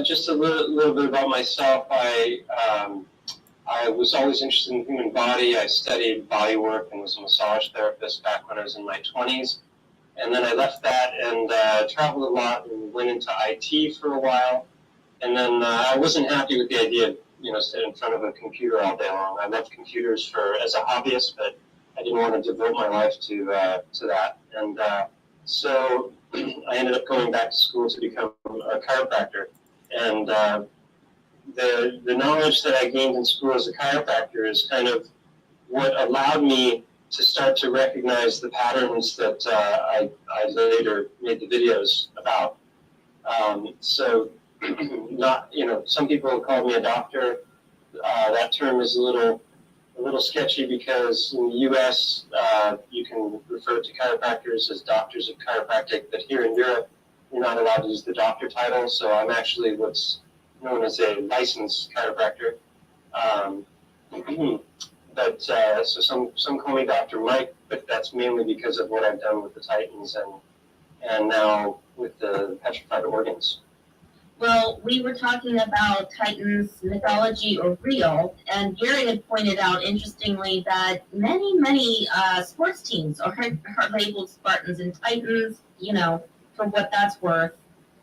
Just a little bit about myself. I was always interested in the human body. I studied body work and was a massage therapist back when I was in my 20s. And then I left that and traveled a lot and went into IT for a while. And then I wasn't happy with the idea of, sitting in front of a computer all day long. I loved computers as a hobbyist, but I didn't want to devote my life to that. And so I ended up going back to school to become a chiropractor. And the knowledge that I gained in school as a chiropractor is kind of what allowed me to start to recognize the patterns that I later made the videos about. So, some people call me a doctor. That term is a little sketchy because in the U.S. You can refer to chiropractors as doctors of chiropractic, but here in Europe you're not allowed to use the doctor title. So I'm actually what's known as a licensed chiropractor. But so some call me Dr. Mike, but that's mainly because of what I've done with the Titans and now with the petrified organs. Well, we were talking about Titans, mythology or real, and Gary had pointed out, interestingly, that many sports teams are labeled Spartans and Titans, for what that's worth.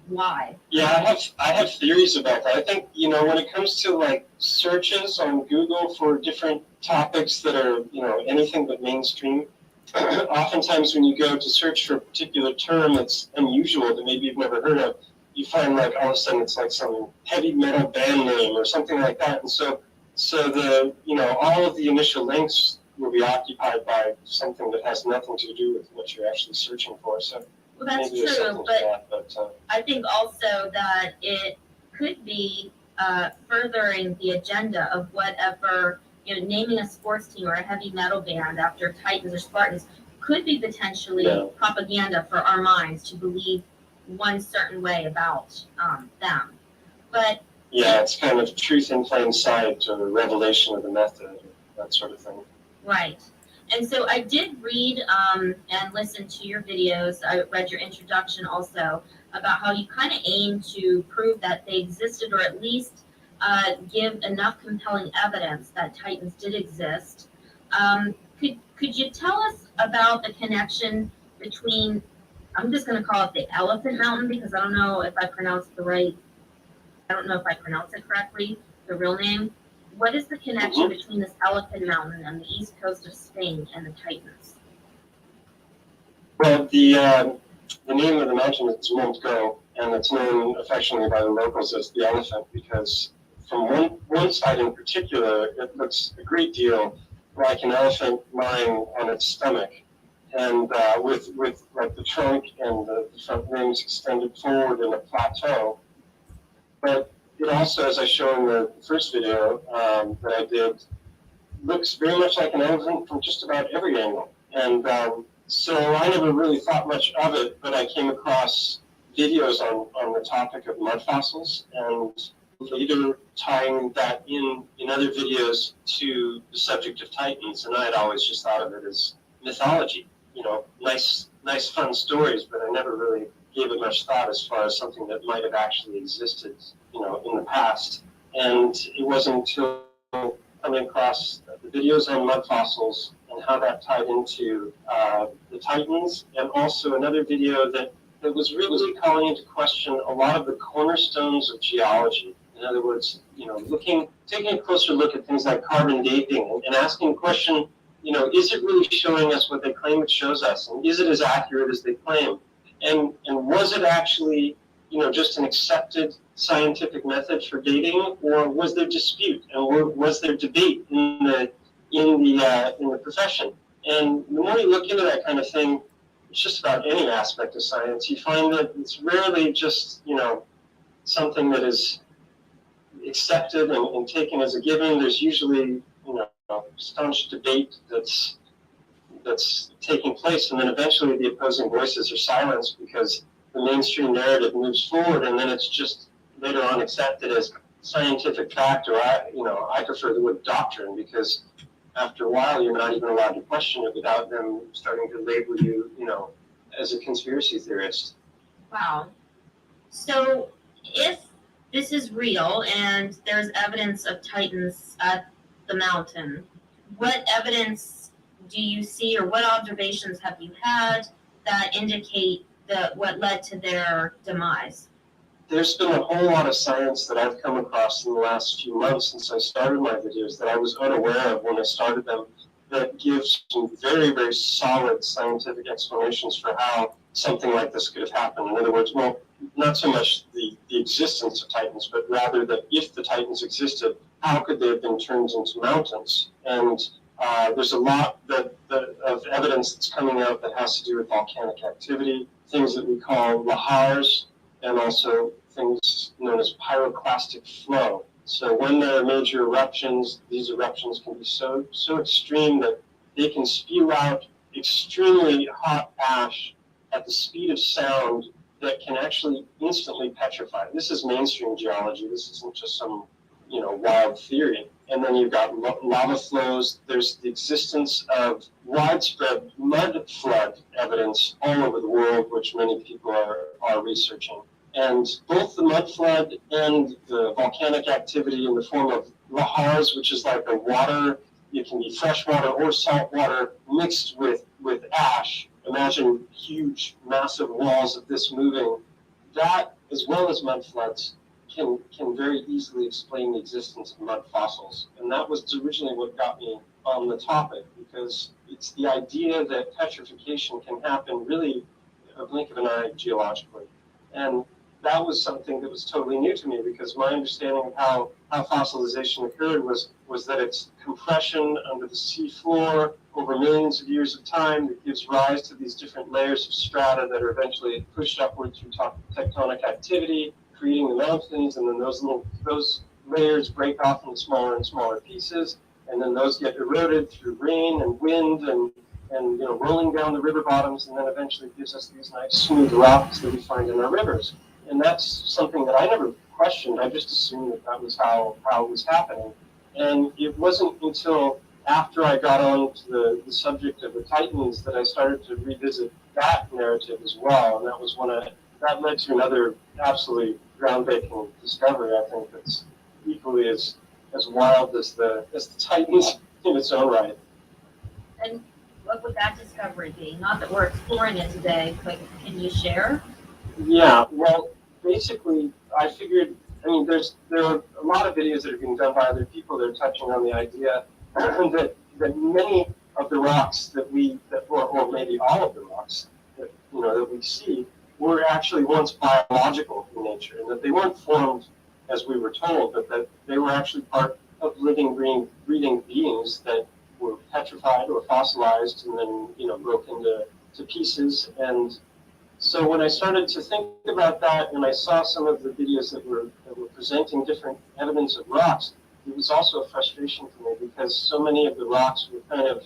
Why? Yeah, I have theories about that. I think, when it comes to like searches on Google for different topics that are, anything but mainstream, oftentimes when you go to search for a particular term that's unusual that maybe you've never heard of, you find like all of a sudden it's like some heavy metal band name or something like that. And so the, all of the initial links will be occupied by something that has nothing to do with what you're actually searching for. So well, that's true, but I think also that it could be furthering the agenda of whatever, naming a sports team or a heavy metal band after Titans or Spartans could be potentially propaganda for our minds to believe one certain way about them. But yeah, it's kind of truth in plain sight or revelation of the method, that sort of thing. Right. And so I did read and listen to your videos. I read your introduction also about how you kind of aim to prove that they existed, or at least give enough compelling evidence that Titans did exist. Could you tell us about the connection between, I'm just going to call it the Elephant Mountain because I don't know if I pronounced it correctly, the real name. What is the connection between this Elephant Mountain and the east coast of Spain and the Titans? Well, the name of the mountain is Montgo, and it's known affectionately by the locals as the Elephant because from one side in particular, it looks a great deal like an elephant lying on its stomach, and with like the trunk and the front wings extended forward in a plateau. But it also, as I show in the first video that I did, looks very much like an elephant from just about every angle. And so I never really thought much of it, but I came across videos on the topic of mud fossils and later tying that in other videos to the subject of Titans. And I had always just thought of it as mythology, nice fun stories, but I never really gave it much thought as far as something that might have actually existed, in the past. And it wasn't until coming across the videos on mud fossils and how that tied into the Titans, and also another video that was really calling into question a lot of the cornerstones of geology. In other words, taking a closer look at things like carbon dating and asking the question, is it really showing us what they claim it shows us? And is it as accurate as they claim? And was it actually, just an accepted scientific method for dating, or was there dispute and was there debate in the profession? And the more you look into that kind of thing, it's just about any aspect of science, you find that it's rarely just something that is accepted and taken as a given. There's usually staunch debate that's taking place, and then eventually the opposing voices are silenced because the mainstream narrative moves forward, and then it's just later on accepted as scientific fact, or I prefer the word doctrine, because after a while you're not even allowed to question it without them starting to label you, as a conspiracy theorist. Wow. So if this is real and there's evidence of titans at the mountain, what evidence do you see, or what observations have you had that indicate what led to their demise? There's been a whole lot of science that I've come across in the last few months since I started my videos that I was unaware of when I started them, that gives some very, very solid scientific explanations for how something like this could have happened. In other words, well, not so much the existence of titans, but rather that if the titans existed, how could they have been turned into mountains? And there's a lot of evidence that's coming out that has to do with volcanic activity, things that we call lahars, and also things known as pyroclastic flow. So when there are major eruptions, these eruptions can be so extreme that they can spew out extremely hot ash at the speed of sound that can actually instantly petrify. This is mainstream geology. This isn't just some wild theory. And then you've got lava flows. There's the existence of widespread mud flood evidence all over the world, which many people are researching. And both the mud flood and the volcanic activity in the form of lahars, which is like a water, it can be fresh water or salt water mixed with ash. Imagine huge, massive walls of this moving. That, as well as mud floods, can very easily explain the existence of mud fossils. And that was originally what got me on the topic, because it's the idea that petrification can happen really a blink of an eye geologically. And that was something that was totally new to me, because my understanding of how fossilization occurred was that it's compression under the seafloor over millions of years of time that gives rise to these different layers of strata that are eventually pushed upward through tectonic activity, creating the mountains, and then those layers break off into smaller and smaller pieces, and then those get eroded through rain and wind and rolling down the river bottoms, and then eventually gives us these nice smooth rocks that we find in our rivers. And that's something that I never questioned. I just assumed that was how it was happening. And it wasn't until after I got on to the subject of the Titans that I started to revisit that narrative as well. And that was that led to another absolutely groundbreaking discovery, I think, that's equally as wild as the Titans in its own right. And what would that discovery be? Not that we're exploring it today, but can you share? Yeah, well, basically, I figured, there are a lot of videos that are being done by other people that are touching on the idea that many of the rocks or maybe all of the rocks that we see were actually once biological in nature, and that they weren't formed as we were told, but that they were actually part of living, breathing beings that were petrified or fossilized and then broke into pieces. And so when I started to think about that, and I saw some of the videos that were presenting different evidence of rocks, it was also a frustration for me, because so many of the rocks were kind of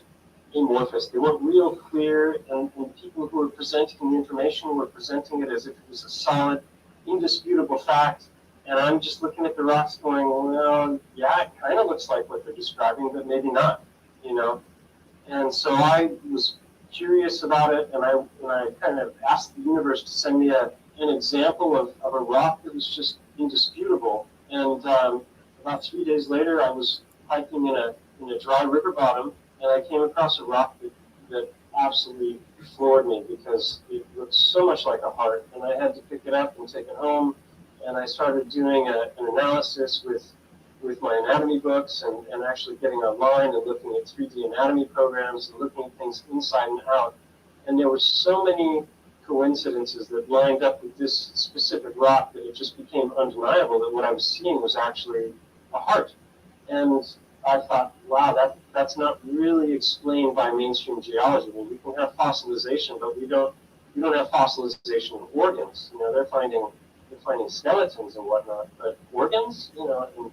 amorphous. They weren't real clear, and people who were presenting the information were presenting it as if it was a solid, indisputable fact. And I'm just looking at the rocks going, well, yeah, it kind of looks like what they're describing, but maybe not, And so I was curious about it, and I kind of asked the universe to send me an example of a rock that was just indisputable. And about 3 days later, I was hiking in a dry river bottom, and I came across a rock that absolutely floored me, because it looked so much like a heart. And I had to pick it up and take it home, and I started doing an analysis with my anatomy books and actually getting online and looking at 3D anatomy programs and looking at things inside and out. And there were so many coincidences that lined up with this specific rock that it just became undeniable that what I was seeing was actually a heart. And I thought, wow, that's not really explained by mainstream geology. I mean, we can have fossilization, but we don't have fossilization of organs. They're finding skeletons and whatnot, but organs, and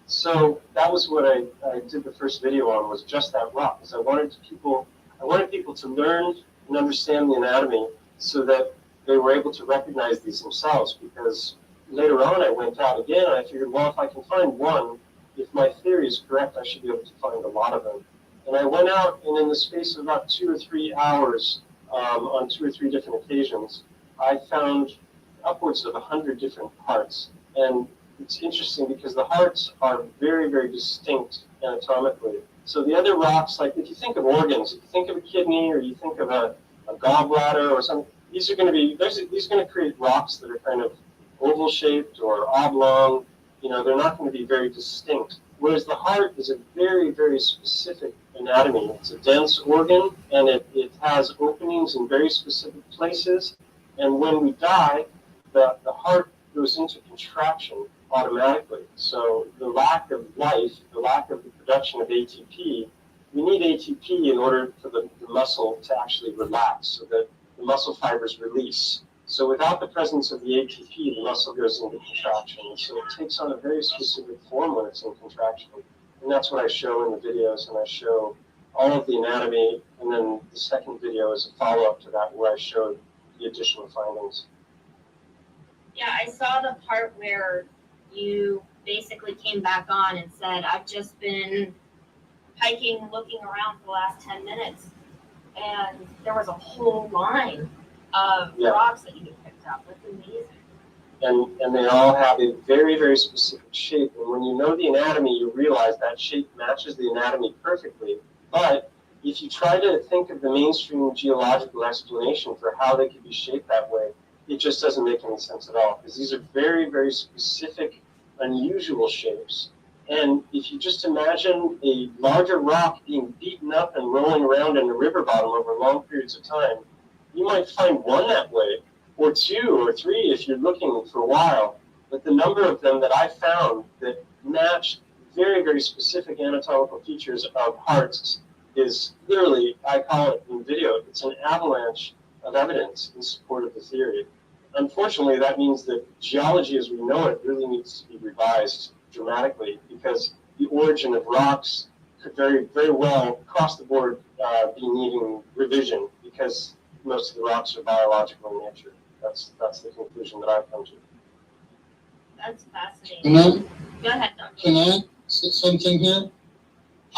so that was what I did the first video on, was just that rock, because I wanted people to learn and understand the anatomy so that they were able to recognize these themselves. Because later on I went out again and I figured, well, if I can find one, if my theory is correct, I should be able to find a lot of them. And I went out, and in the space of about 2 or 3 hours, on 2 or 3 different occasions, I found upwards of 100 different parts. And it's interesting because the hearts are very, very distinct anatomically. So the other rocks, like if you think of organs, if you think of a kidney or you think of a gallbladder or something, these are going to create rocks that are kind of oval shaped or oblong. They're not going to be very distinct. Whereas the heart is a very, very specific anatomy. It's a dense organ, and it has openings in very specific places. And when we die, the heart goes into contraction automatically. So the lack of life, the lack of the production of ATP, we need ATP in order for the muscle to actually relax so that the muscle fibers release. So without the presence of the ATP, the muscle goes into contraction. And so it takes on a very specific form when it's in contraction. And that's what I show in the videos, and I show all of the anatomy. And then the second video is a follow-up to that where I showed the additional findings. Yeah, I saw the part where you basically came back on and said, I've just been hiking, looking around for the last 10 minutes, and there was a whole line of rocks that you had picked up. That's amazing. And they all have a very, very specific shape. And when you know the anatomy, you realize that shape matches the anatomy perfectly. But if you try to think of the mainstream geological explanation for how they could be shaped that way, it just doesn't make any sense at all. Because these are very, very specific, unusual shapes. And if you just imagine a larger rock being beaten up and rolling around in a river bottom over long periods of time, you might find one that way, or two or three if you're looking for a while. But the number of them that I found that match very, very specific anatomical features of hearts is literally, I call it in the video, it's an avalanche of evidence in support of the theory. Unfortunately, that means that geology as we know it really needs to be revised dramatically, because the origin of rocks could very, very well across the board be needing revision, because most of the rocks are biological in nature. That's the conclusion that I've come to. That's fascinating. Go ahead, Doctor. Can I say something here?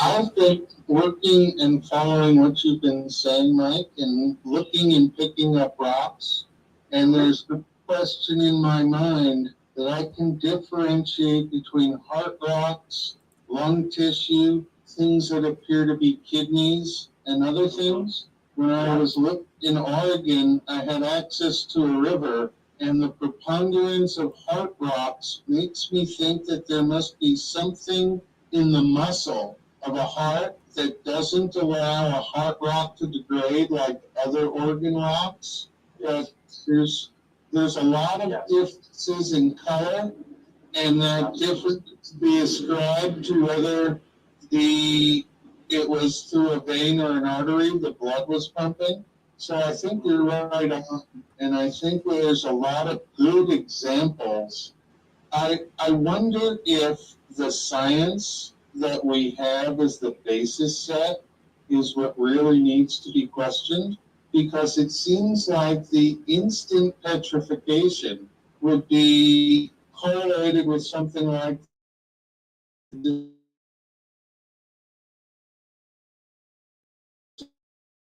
I've been working and following what you've been saying, Mike, and looking and picking up rocks. And there's the question in my mind that I can differentiate between heart rocks, lung tissue, things that appear to be kidneys, and other things. When I was in Oregon, I had access to a river, and the preponderance of heart rocks makes me think that there must be something in the muscle of a heart that doesn't allow a heart rock to degrade like other organ rocks. But there's a lot of differences in color, and that difference be ascribed to whether it was through a vein or an artery, the blood was pumping. So I think you're right on, and I think there's a lot of good examples. I wonder if the science that we have as the basis set is what really needs to be questioned, because it seems like the instant petrification would be correlated with something like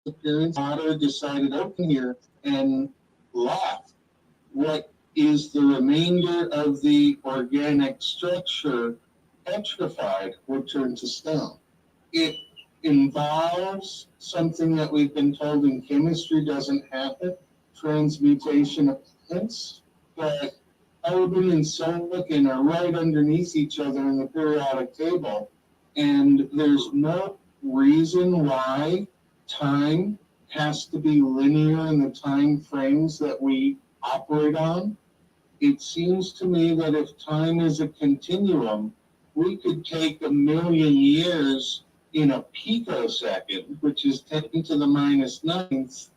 appearance. Water decided open here and left. What is the remainder of the organic structure petrified would turn to stone? It involves something that we've been told in chemistry doesn't happen, transmutation of elements, but carbon and silicon are right underneath each other in the periodic table, and there's no reason why time has to be linear in the time frames that we operate on. It seems to me that if time is a continuum, we could take 1 million years in a picosecond, which is 10 to the minus ninth,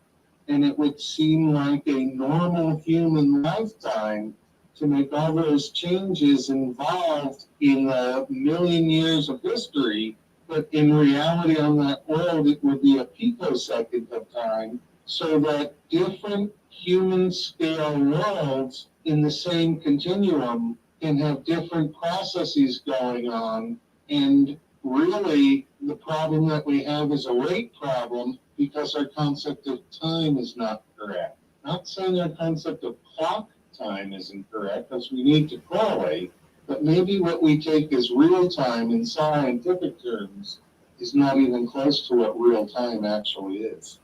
and it would seem like a normal human lifetime to make all those changes involved in 1 million years of history. But in reality on that world, it would be a picosecond of time, so that different human scale worlds in the same continuum can have different processes going on. And really, the problem that we have is a weight problem, because our concept of time is not correct. Not saying our concept of clock time is incorrect, because we need to correlate, but maybe what we take as real time in scientific terms is not even close to what real time actually is.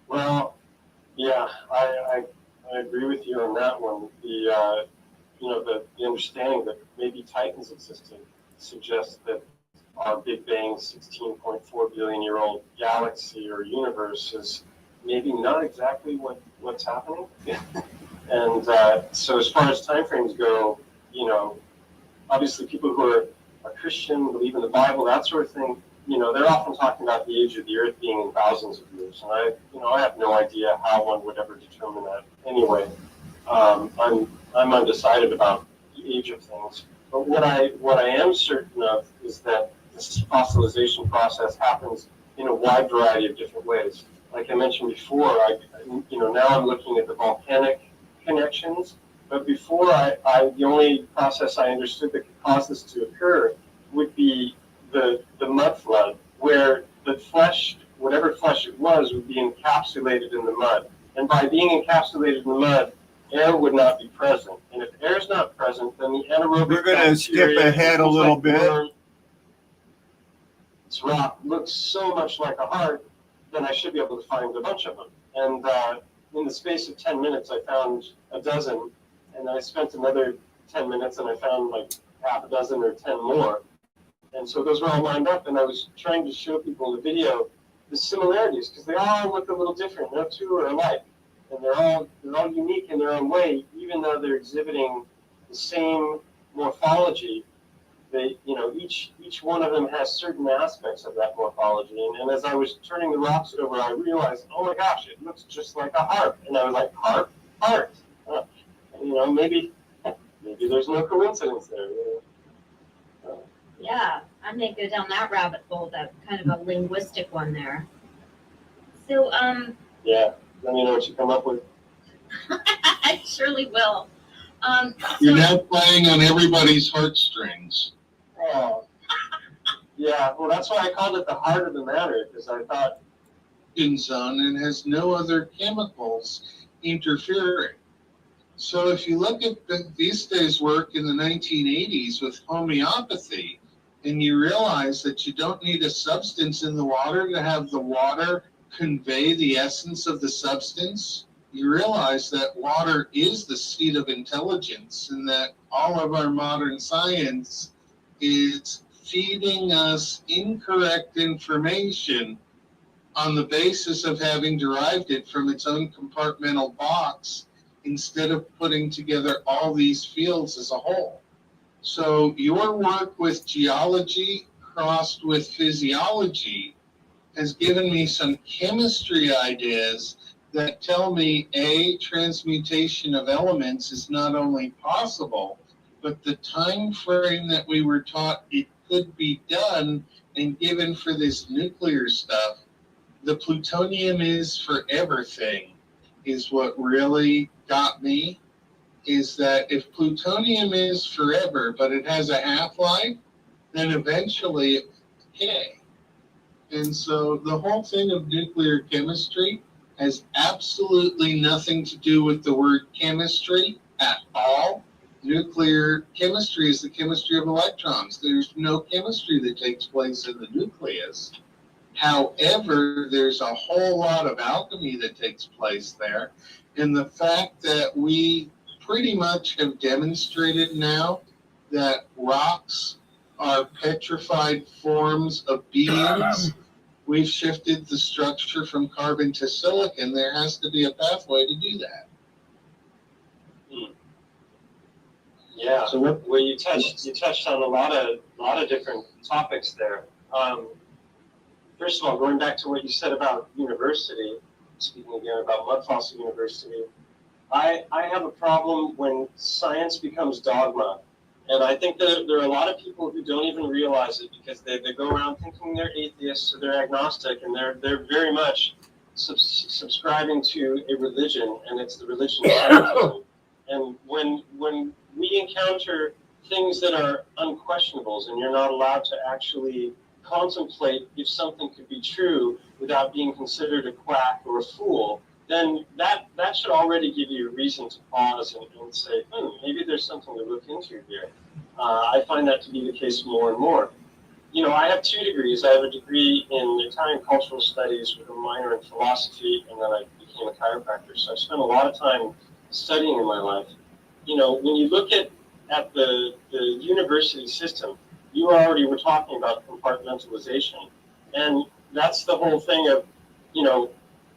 Well, yeah, I agree with you on that one. The understanding that maybe Titans existed suggests that our Big Bang 16.4 billion year old galaxy or universe is maybe not exactly what's happening. And so as far as timeframes go, obviously people who are Christian, believe in the Bible, that sort of thing, they're often talking about the age of the earth being in thousands of years. And I have no idea how one would ever determine that anyway. I'm undecided about the age of things. But what I am certain of is that this fossilization process happens in a wide variety of different ways. Like I mentioned before, now I'm looking at the volcanic connections. But before, the only process I understood that could cause this to occur would be the mud flood, where the flesh, whatever flesh it was, would be encapsulated in the mud. And by being encapsulated in the mud, air would not be present. And if air is not present, then the anaerobic We're going to skip bacteria ahead a and little like bit. worm, this rock looks so much like a heart, then I should be able to find a bunch of them. And in the space of 10 minutes, I found a dozen. And I spent another 10 minutes and I found like half a dozen or 10 more. And so those were all lined up, and I was trying to show people in the video the similarities, because they all look a little different. No two are alike. And they're all unique in their own way, even though they're exhibiting the same morphology. They, each one of them has certain aspects of that morphology. And as I was turning the rocks over, I realized, oh my gosh, it looks just like a harp. And I was like, harp? Maybe there's no coincidence there. Yeah, I may go down that rabbit hole, that kind of a linguistic one there. So, Yeah, let me know what you come up with. I surely will. You're now playing on everybody's heartstrings. Oh. Yeah, well, that's why I called it the heart of the matter, because I thought, On and has no other chemicals interfering. So if you look at these days' work in the 1980s with homeopathy, and you realize that you don't need a substance in the water to have the water convey the essence of the substance, you realize that water is the seat of intelligence, and that all of our modern science is feeding us incorrect information on the basis of having derived it from its own compartmental box, instead of putting together all these fields as a whole. So your work with geology crossed with physiology has given me some chemistry ideas that tell me, A, transmutation of elements is not only possible, but the time frame that we were taught it could be done, and given for this nuclear stuff, the plutonium is forever thing is what really got me. Is that if plutonium is forever, but it has a half-life, then eventually it's decay. And so the whole thing of nuclear chemistry has absolutely nothing to do with the word chemistry at all. Nuclear chemistry is the chemistry of electrons. There's no chemistry that takes place in the nucleus. However, there's a whole lot of alchemy that takes place there. And the fact that we pretty much have demonstrated now that rocks are petrified forms of beings. We've shifted the structure from carbon to silicon. There has to be a pathway to do that. yeah. So what? Well, you touched on a lot of different topics there. First of all, going back to what you said about university, speaking again about Mud Fossil University, I have a problem when science becomes dogma. And I think that there are a lot of people who don't even realize it, because they go around thinking they're atheists or they're agnostic, and they're very much subscribing to a religion, and it's the religion of scientism. And when we encounter things that are unquestionables, and you're not allowed to actually contemplate if something could be true without being considered a quack or a fool, then that should already give you a reason to pause and say, maybe there's something to look into here. I find that to be the case more and more. You know, I have 2 degrees. I have a degree in Italian cultural studies with a minor in philosophy, and then I became a chiropractor. So I've spent a lot of time studying in my life. You know, when you look at the university system, you already were talking about compartmentalization. And that's the whole thing of, you know,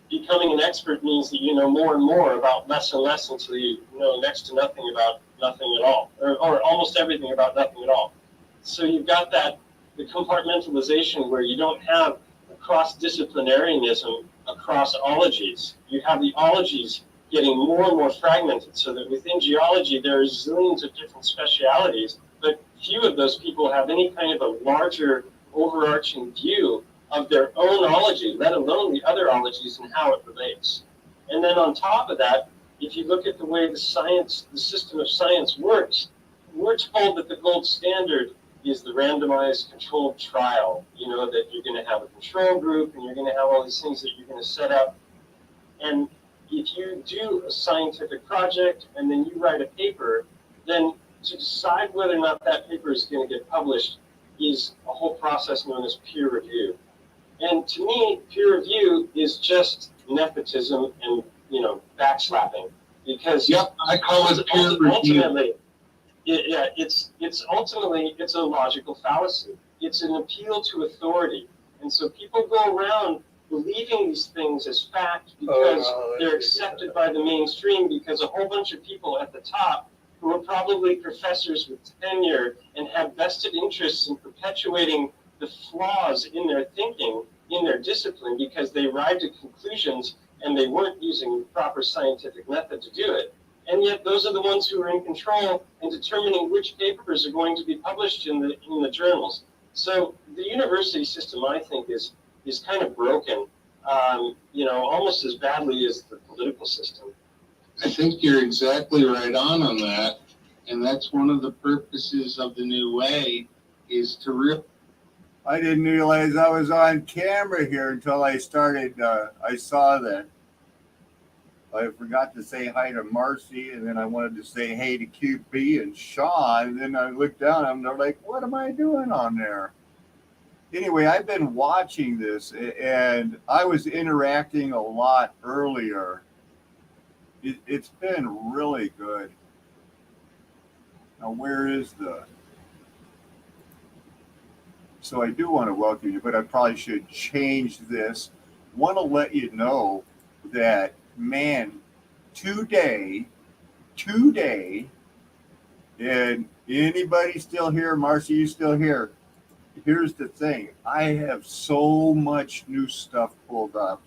becoming an expert means that you know more and more about less and less until you know next to nothing about nothing at all, or almost everything about nothing at all. So you've got the compartmentalization where you don't have cross-disciplinarianism across ologies. You have the ologies getting more and more fragmented, so that within geology there are zillions of different specialities, but few of those people have any kind of a larger overarching view of their own ology, let alone the other ologies and how it relates. And then on top of that, if you look at the way the system of science works, we're told that the gold standard is the randomized controlled trial. You know, that you're going to have a control group and you're going to have all these things that you're going to set up. And if you do a scientific project and then you write a paper, then to decide whether or not that paper is going to get published is a whole process known as peer review. And to me, peer review is just nepotism and, you know, backslapping. Because Yep, I call it peer review. ultimately, it's ultimately a logical fallacy. It's an appeal to authority. And so people go around believing these things as fact because they're accepted by the mainstream, because a whole bunch of people at the top who are probably professors with tenure and have vested interests in perpetuating the flaws in their thinking, in their discipline, because they arrived at conclusions and they weren't using the proper scientific method to do it. And yet those are the ones who are in control and determining which papers are going to be published in the journals. So the university system, I think, is kind of broken, you know, almost as badly as the political system. I think you're exactly right on that. And that's one of the purposes of the new way, is to I didn't realize I was on camera here until I started. I saw that. I forgot to say hi to Marcy, and then I wanted to say hey to QP and Sean. And then I looked down, and they're like, what am I doing on there? Anyway, I've been watching this, and I was interacting a lot earlier. It's been really good. Now, where is the... So I do want to welcome you, but I probably should change this. Want to let you know that, man, today, and anybody still here? Marcy, you still here? Here's the thing. I have so much new stuff pulled up,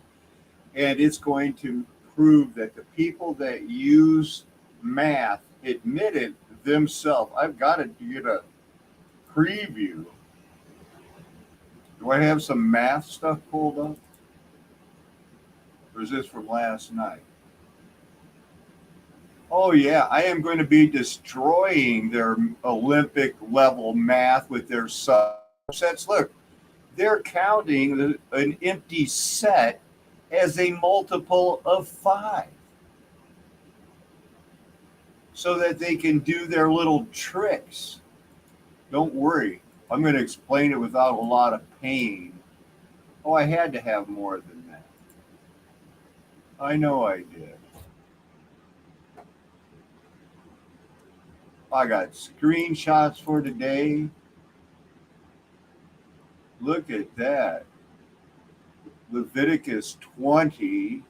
and it's going to prove that the people that use math admitted themselves. I've got to get a preview. Do I have some math stuff pulled up? Or is this from last night? Oh, yeah. I am going to be destroying their Olympic level math with their subsets. Look, they're counting an empty set as a multiple of 5 so that they can do their little tricks. Don't worry. I'm going to explain it without a lot of pain. Oh, I had to have more than that. I know I did. I got screenshots for today. Look at that. Leviticus 20,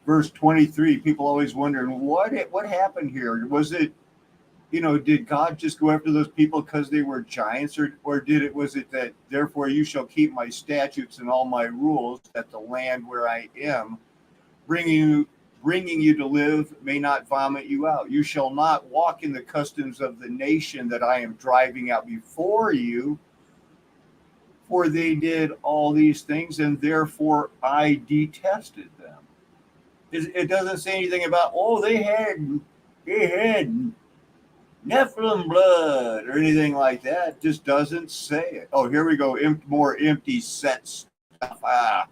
verse 23. People always wondering, what happened here? Was it, you know, did God just go after those people because they were giants, or was it that therefore you shall keep my statutes and all my rules, that the land where I am bringing you to live may not vomit you out. You shall not walk in the customs of the nation that I am driving out before you, for they did all these things, and therefore I detested them. It doesn't say anything about, oh, they had Nephilim blood or anything like that. It just doesn't say it. Oh, here we go. More empty set stuff.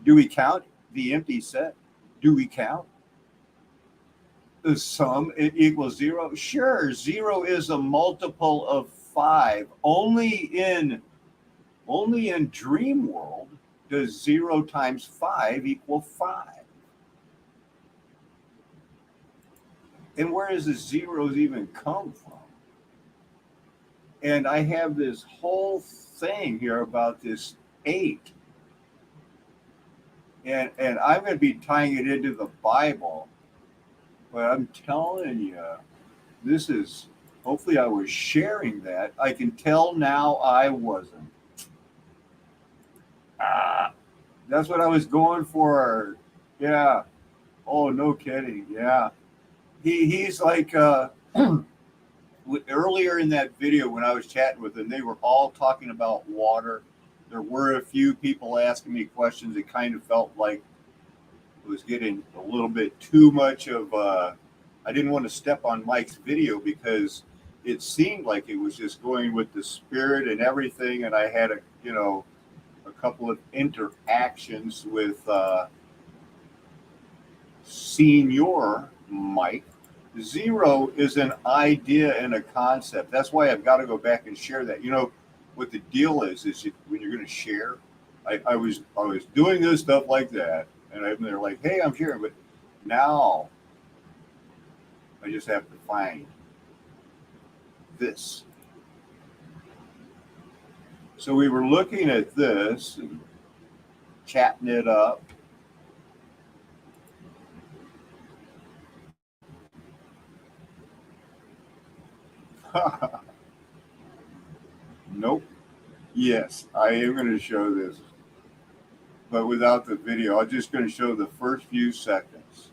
Do we count the empty set. Do we count? The sum it equals 0? Sure, 0 is a multiple of 5. Only in dream world does 0 times 5 equal 5. And where does the zeros even come from? And I have this whole thing here about this 8. And I'm going to be tying it into the Bible. But I'm telling you, this is, hopefully I was sharing that. I can tell now I wasn't. That's what I was going for. Yeah. Oh, no kidding. Yeah. He's like, earlier in that video when I was chatting with them, they were all talking about water. There were a few people asking me questions. It kind of felt like it was getting a little bit too much of, I didn't want to step on Mike's video because it seemed like it was just going with the spirit and everything. And I had a couple of interactions with Senior Mike. 0 is an idea and a concept. That's why I've got to go back and share that. What the deal is when you're going to share. I was doing this stuff like that, and they're like, "Hey, I'm sharing," but now I just have to find this. So we were looking at this and chatting it up. Nope. Yes, I am going to show this, but without the video. I'm just going to show the first few seconds.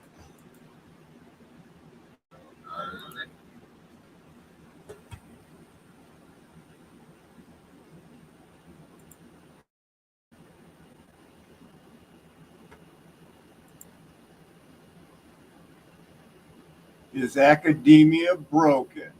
Is academia broken?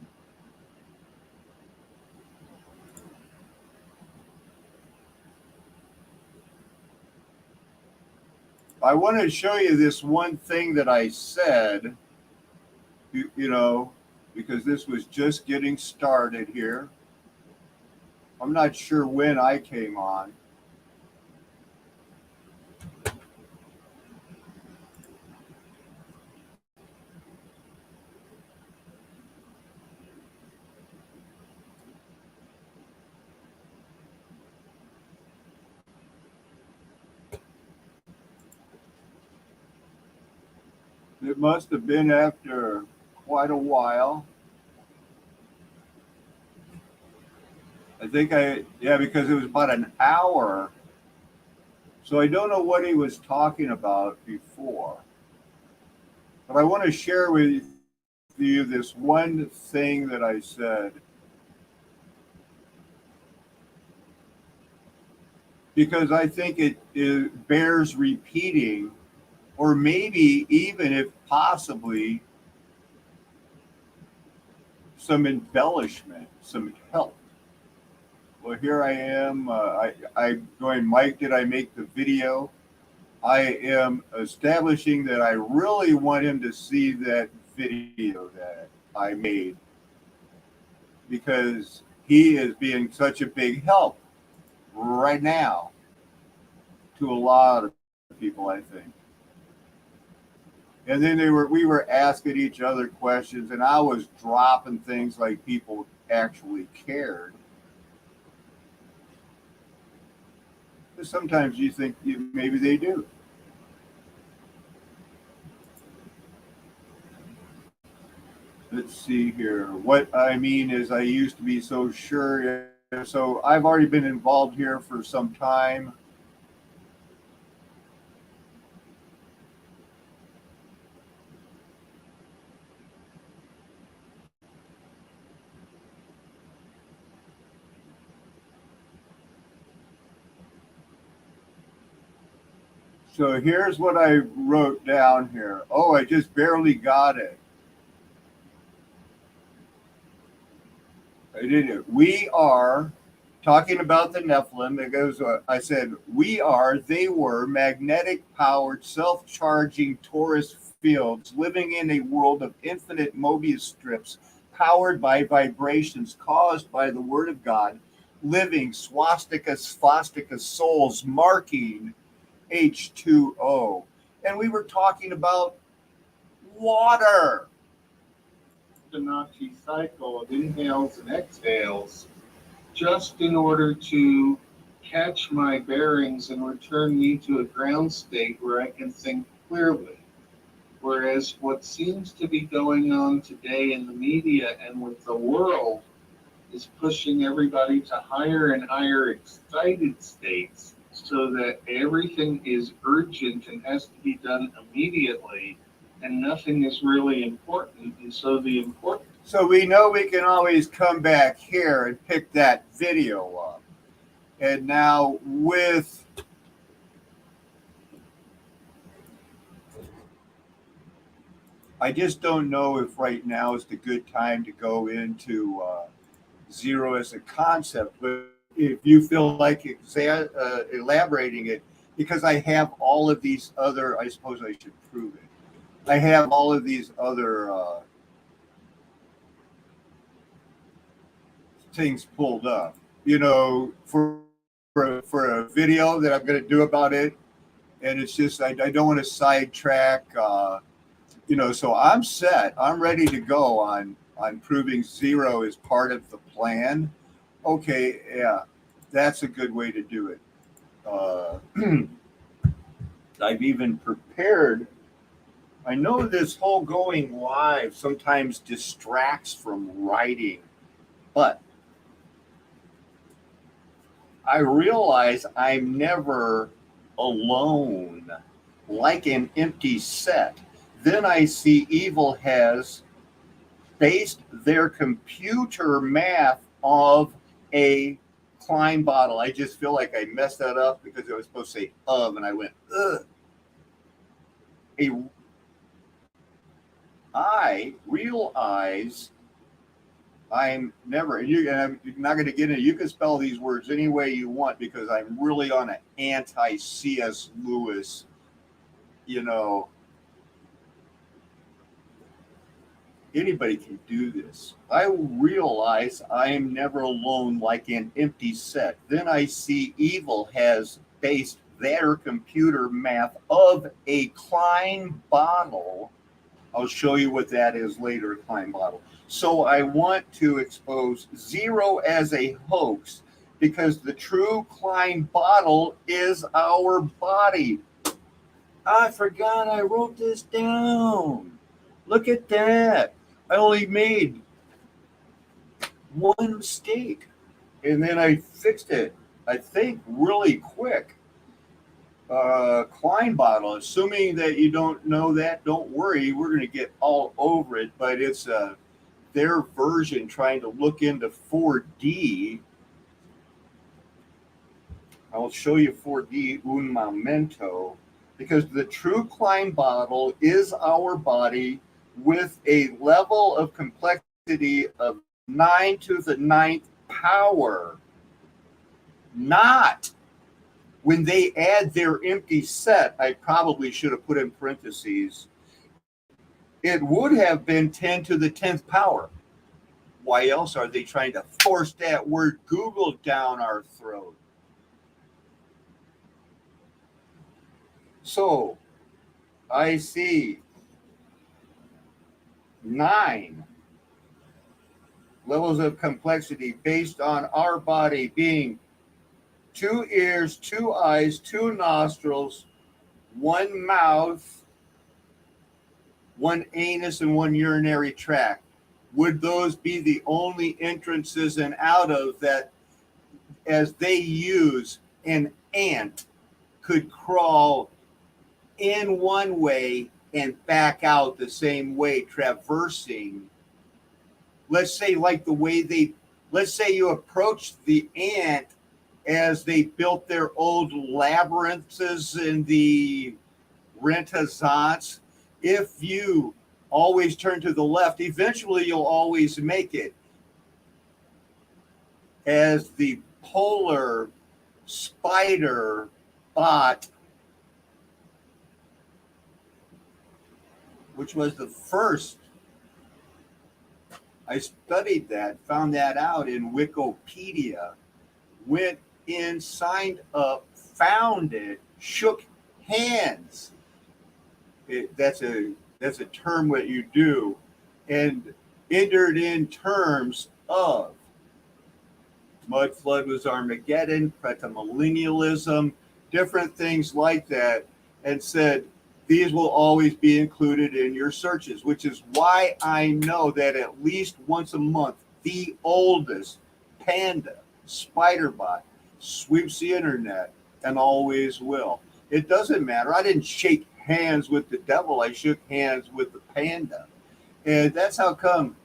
I want to show you this one thing that I said, because this was just getting started here. I'm not sure when I came on. It must have been after quite a while. I think because it was about an hour. So I don't know what he was talking about before. But I want to share with you this one thing that I said. Because I think it bears repeating, or maybe even if possibly some embellishment, some help. Well, here I am. I'm going, Mike, did I make the video? I am establishing that I really want him to see that video that I made because he is being such a big help right now to a lot of people, I think. And then we were asking each other questions, and I was dropping things like people actually cared. But sometimes you think maybe they do. Let's see here. What I mean is I used to be so sure. So I've already been involved here for some time. So here's what I wrote down here. Oh, I just barely got it. I didn't. We are talking about the Nephilim, it goes, I said, they were magnetic powered, self charging torus fields living in a world of infinite Mobius strips powered by vibrations caused by the Word of God, living swastika souls marking H2O. And we were talking about water. Fibonacci cycle of inhales and exhales just in order to catch my bearings and return me to a ground state where I can think clearly. Whereas what seems to be going on today in the media and with the world is pushing everybody to higher and higher excited states so that everything is urgent and has to be done immediately and nothing is really important. And so the important. So we know we can always come back here and pick that video up. And now with I just don't know if right now is the good time to go into zero as a concept, but if you feel like elaborating it, because I have all of these other, I suppose I should prove it. I have all of these other things pulled up, for a video that I'm going to do about it. And it's just, I don't want to sidetrack, so I'm set. I'm ready to go on proving zero is part of the plan. Okay, yeah, that's a good way to do it. I've even prepared. I know this whole going live sometimes distracts from writing, but I realize I'm never alone, like an empty set. Then I see evil has based their computer math of a Klein bottle. I just feel like I messed that up because I was supposed to say of, and I went, ugh. I realize I'm never, and I'm not going to get into it. You can spell these words any way you want because I'm really on an anti-C.S. Lewis, anybody can do this. I realize I am never alone like an empty set. Then I see evil has based their computer math of a Klein bottle. I'll show you what that is later, a Klein bottle. So I want to expose zero as a hoax because the true Klein bottle is our body. I forgot I wrote this down. Look at that. I only made one mistake and then I fixed it, I think, really quick. Klein bottle, assuming that you don't know that, don't worry, we're going to get all over it, but it's their version trying to look into 4D. I will show you 4D un momento, because the true Klein bottle is our body with a level of complexity of 9 to the 9th power. Not when they add their empty set, I probably should have put in parentheses, it would have been 10 to the 10th power. Why else are they trying to force that word Google down our throat? So I see 9 levels of complexity based on our body being 2 ears, 2 eyes, 2 nostrils, 1 mouth, 1 anus, and 1 urinary tract. Would those be the only entrances and out of that, as they use an ant could crawl in one way and back out the same way, traversing? Let's say like the way let's say you approach the ant as they built their old labyrinths in the Renaissance. If you always turn to the left, eventually you'll always make it. As the polar spider bot, which was the first. I studied that, found that out in Wikipedia, went in, signed up, found it, shook hands. That's a term what you do, and entered in terms of mud flood was Armageddon, premillennialism, different things like that, and said these will always be included in your searches, which is why I know that at least once a month, the oldest panda spider bot sweeps the internet and always will. It doesn't matter. I didn't shake hands with the devil. I shook hands with the panda. And that's how come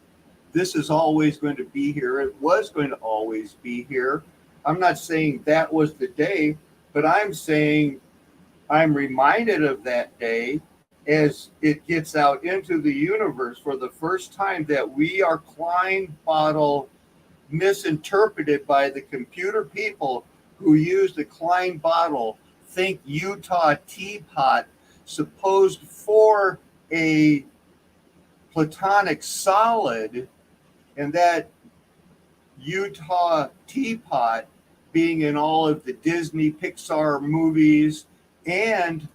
this is always going to be here. It was going to always be here. I'm not saying that was the day, but I'm saying I'm reminded of that day as it gets out into the universe for the first time that we are Klein bottle misinterpreted by the computer people who use the Klein bottle, think Utah teapot, supposed for a platonic solid, and that Utah teapot being in all of the Disney Pixar movies and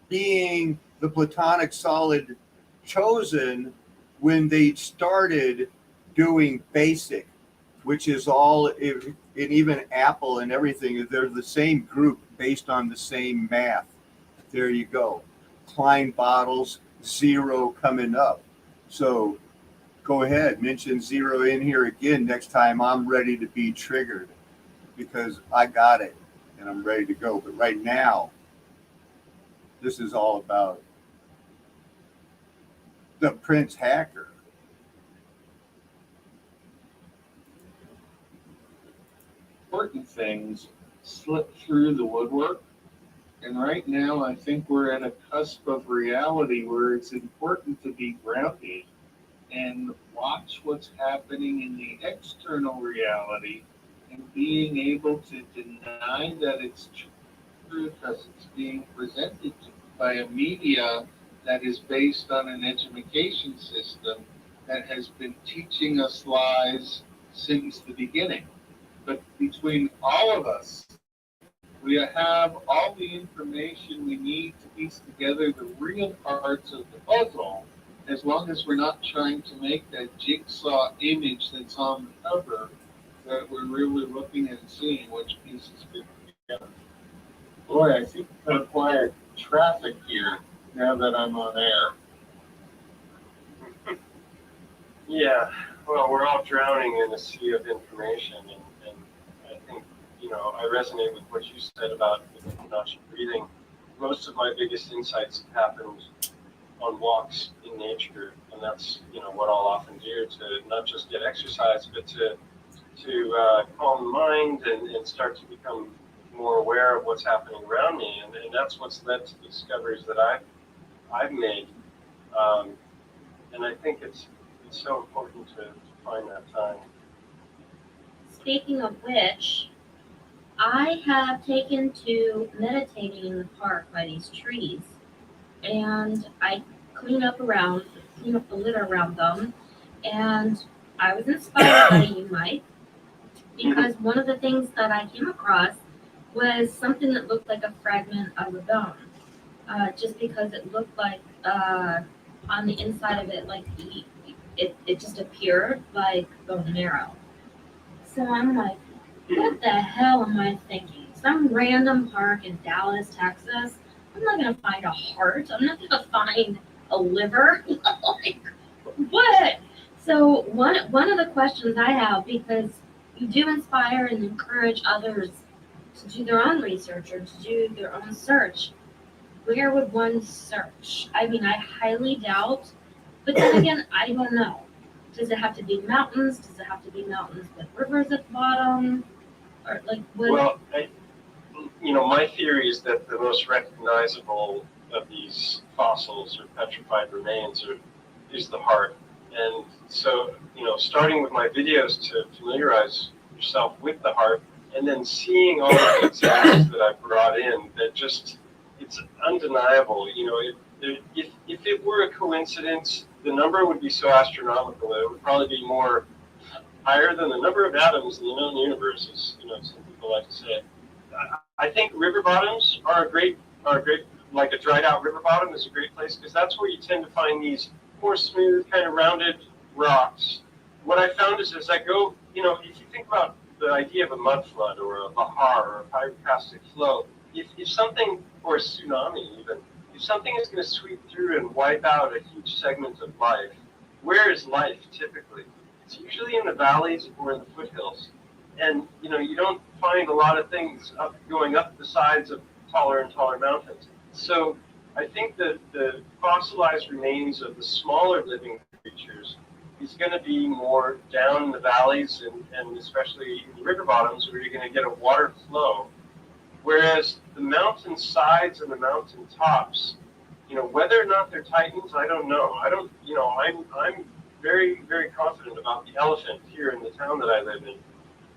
being the platonic solid chosen when they started doing BASIC, which is all, and even Apple and everything, they're the same group based on the same math. There you go. Klein bottles, zero coming up. So go ahead, mention zero in here again next time I'm ready to be triggered, because I got it and I'm ready to go. But right now, this is all about the Prince hacker. Important things slip through the woodwork. And right now, I think we're at a cusp of reality where it's important to be grounded and watch what's happening in the external reality and being able to deny that it's true because it's being presented by a media that is based on an education system that has been teaching us lies since the beginning. But between all of us, we have all the information we need to piece together the real parts of the puzzle, as long as we're not trying to make that jigsaw image that's on the cover, that we're really looking and seeing which pieces fit together. Boy, I think I'm going to quiet traffic here now that I'm on air. Yeah, well, we're all drowning in a sea of information, and I think, I resonate with what you said about not breathing. Most of my biggest insights have happened on walks in nature, and that's, what I'll often do to not just get exercise, but to calm the mind and start to become more aware of what's happening around me, and that's what's led to the discoveries that I've made, and I think it's so important to find that time. Speaking of which, I have taken to meditating in the park by these trees, and I clean up the litter around them, and I was inspired by you, Mike, because one of the things that I came across was something that looked like a fragment of a bone, just because it looked like on the inside of it, like it just appeared like bone and marrow. So I'm like, what the hell am I thinking? Some random park in Dallas, Texas. I'm not gonna find a heart. I'm not gonna find a liver. Like, what? So one of the questions I have, because you do inspire and encourage others to do their own research or to do their own search, where would one search? I mean, I highly doubt, but then again, I don't know. Does it have to be mountains? Does it have to be mountains with rivers at the bottom? Or like what? Well, my theory is that the most recognizable of these fossils or petrified remains is the heart. And so, starting with my videos to familiarize yourself with the heart, and then seeing all the examples that I brought in, that just, it's undeniable. You know, if it were a coincidence, the number would be so astronomical that it would probably be more higher than the number of atoms in the known universe, as you know, some people like to say. I think river bottoms are a great, like a dried out river bottom is a great place, because that's where you tend to find these more smooth, kind of rounded rocks. What I found is as I go, you know, if you think about the idea of a mud flood or a bahar or a pyroclastic flow, if something, or a tsunami even, if something is going to sweep through and wipe out a huge segment of life, where is life typically? It's usually in the valleys or in the foothills. And, you know, you don't find a lot of things going up the sides of taller and taller mountains. So I think that the fossilized remains of the smaller living creatures is going to be more down in the valleys and especially in the river bottoms, where you're going to get a water flow. Whereas the mountain sides and the mountain tops, you know, whether or not they're titans, I don't know. I'm very, very confident about the elephant here in the town that I live in.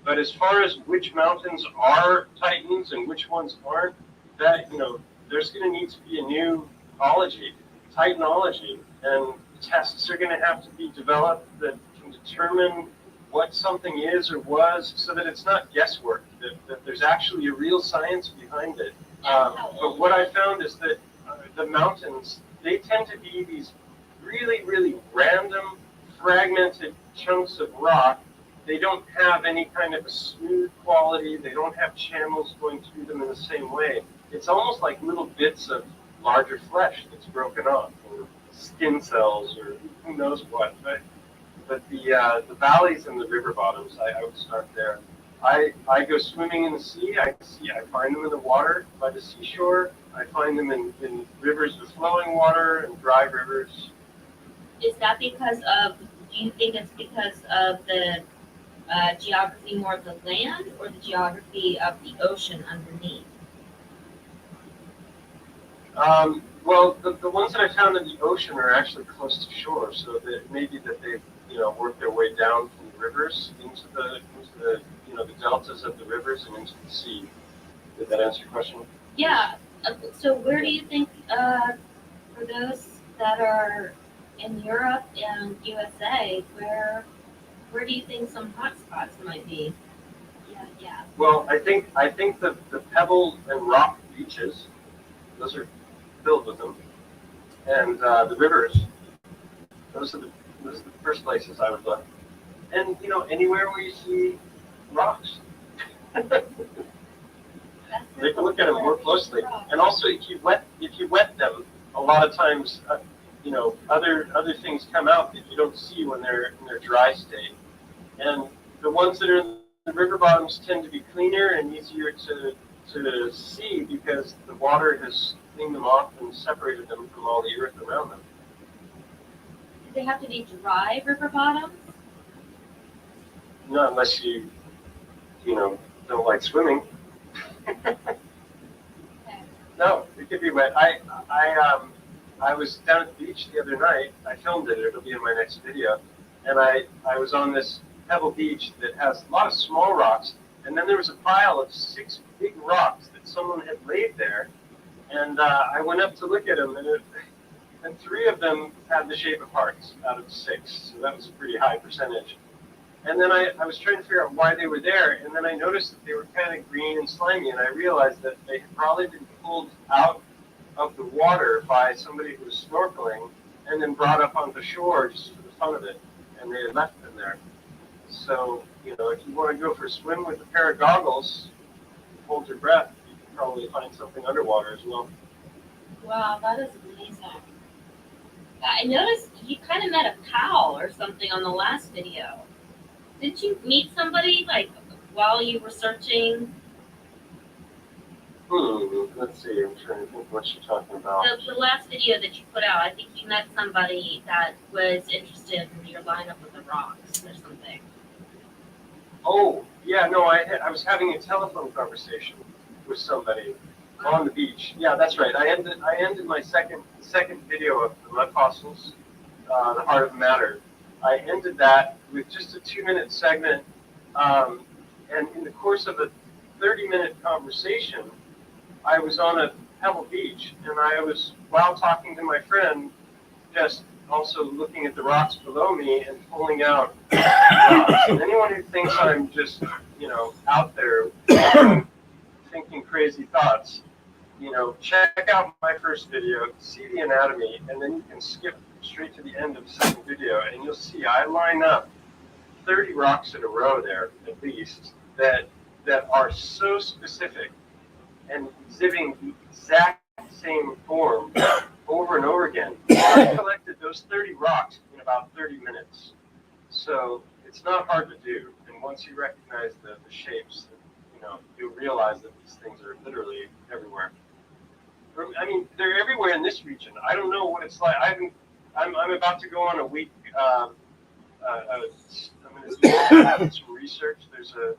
But as far as which mountains are titans and which ones aren't, that, you know, there's going to need to be a new ology, titanology, and tests are going to have to be developed that can determine what something is or was, so that it's not guesswork, that there's actually a real science behind it. But what I found is that the mountains, they tend to be these really, really random, fragmented chunks of rock. They don't have any kind of a smooth quality. They don't have channels going through them in the same way. It's almost like little bits of larger flesh that's broken off, or skin cells, or who knows what. But the valleys and the river bottoms, I would start there. I go swimming in the sea. I find them in the water by the seashore. I find them in rivers with flowing water and dry rivers. Is that because of, do you think it's because of the geography more of the land, or the geography of the ocean underneath? Well, the ones that I found in the ocean are actually close to shore, so that maybe that they've, you know, worked their way down from the rivers into the you know, the deltas of the rivers and into the sea. Did that answer your question? Yeah. So where do you think, for those that are in Europe and USA, where do you think some hot spots might be? Yeah. Well, I think the pebble and rock beaches, those are filled with them, and the rivers, those are the first places I would look. And you know, anywhere where you see rocks, take a look at them more closely. And also, if you wet them, a lot of times, you know, other things come out that you don't see when they're in their dry state. And the ones that are in the river bottoms tend to be cleaner and easier to see, because the water has cleaned them off and separated them from all the earth around them. Do they have to be dry river bottoms? Not unless you know, don't like swimming. Okay. No, it could be wet. I was down at the beach the other night. I filmed it. It'll be in my next video. And I was on this pebble beach that has a lot of small rocks, and then there was a pile of 6 big rocks that someone had laid there. And I went up to look at them, and 3 of them had the shape of hearts out of 6. So that was a pretty high percentage. And then I was trying to figure out why they were there, and then I noticed that they were kind of green and slimy, and I realized that they had probably been pulled out of the water by somebody who was snorkeling, and then brought up onto shore just for the fun of it, and they had left them there. So, you know, if you want to go for a swim with a pair of goggles, hold your breath, you can probably find something underwater as well. Wow, that is amazing. I noticed you kind of met a cow or something on the last video. Did you meet somebody, like, while you were searching? Let's see, I'm trying to think what you're talking about. The last video that you put out, I think you met somebody that was interested in your lineup with the rocks or something. Oh, yeah, no, I was having a telephone conversation with somebody on the beach. Yeah, that's right. I ended my second video of the mud fossils, the heart of matter. I ended that with just a 2-minute segment, and in the course of 30-minute conversation. I was on a Pebble Beach, and I was, while talking to my friend, just also looking at the rocks below me and pulling out rocks. And anyone who thinks I'm just, out there thinking crazy thoughts, check out my first video, see the anatomy, and then you can skip straight to the end of the second video, and you'll see I line up 30 rocks in a row there, at least, that are so specific and exhibiting the exact same form over and over again. I collected those 30 rocks in about 30 minutes. So it's not hard to do. And once you recognize the shapes, you'll realize that these things are literally everywhere. I mean, they're everywhere in this region. I don't know what it's like. I'm about to go on a week. I'm going to do some research. There's a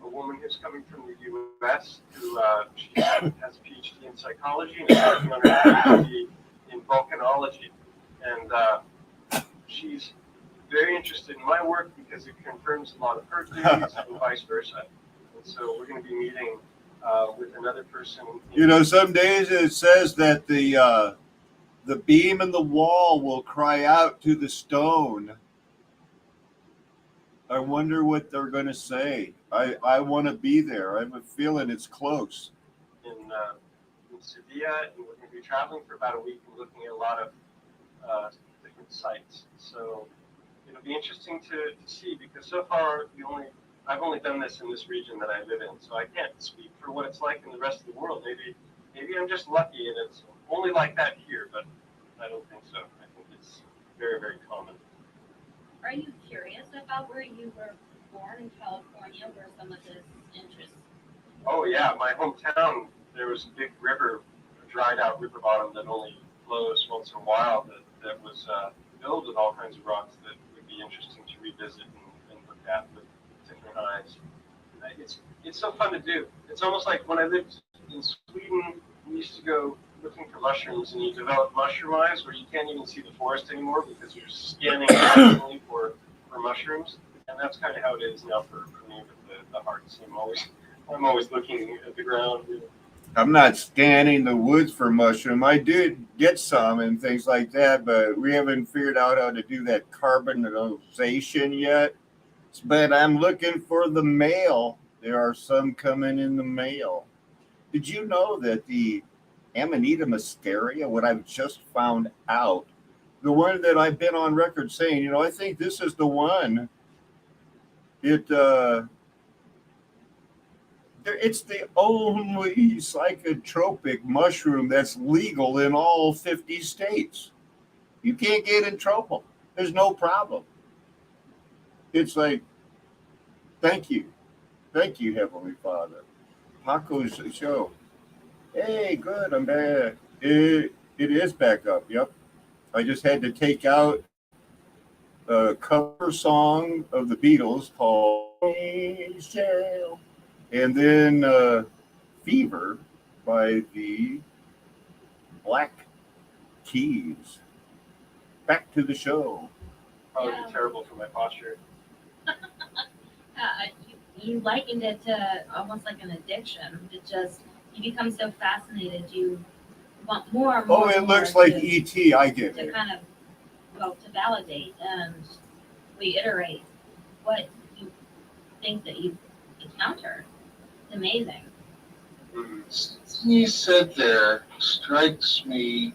woman who's coming from the U.S. who she has a PhD in psychology and is working on her PhD in volcanology. And she's very interested in my work because it confirms a lot of her theories and vice versa. And so we're going to be meeting with another person. Some days it says that the beam in the wall will cry out to the stone. I wonder what they're going to say. I want to be there. I have a feeling it's close. In Sevilla, and we're going to be traveling for about a week and looking at a lot of different sites. So it'll be interesting to see, because so far I've only done this in this region that I live in, so I can't speak for what it's like in the rest of the world. Maybe I'm just lucky and it's only like that here, but I don't think so. I think it's very, very common. Are you curious about where you were born in California, where some of this interest? Oh yeah, my hometown, there was a big river, a dried out river bottom that only flows once in a while that was filled with all kinds of rocks that would be interesting to revisit and look at with different eyes. It's so fun to do. It's almost like when I lived in Sweden, we used to go looking for mushrooms, and you develop mushroom eyes where you can't even see the forest anymore because you're scanning constantly for mushrooms. And that's kind of how it is now for me with the hearts. I'm always looking at the ground. I'm not scanning the woods for mushroom. I did get some and things like that, but we haven't figured out how to do that carbonization yet. But I'm looking for the mail. There are some coming in the mail. Did you know that the Amanita muscaria, what I've just found out, the one that I've been on record saying, I think this is the one. It's the only psychotropic mushroom that's legal in all 50 states. You can't get in trouble. There's no problem. It's like, thank you, Heavenly Father. Paco's show. Hey, good, I'm back. It is back up, yep. I just had to take out a cover song of the Beatles called Angel, and then Fever by the Black Keys. Back to the show. Probably terrible for my posture. You likened it to almost like an addiction. You become so fascinated, you want more and more. Oh, it looks like E.T., I get it. To kind of, to validate and reiterate what you think that you encounter. It's amazing. Something you said there strikes me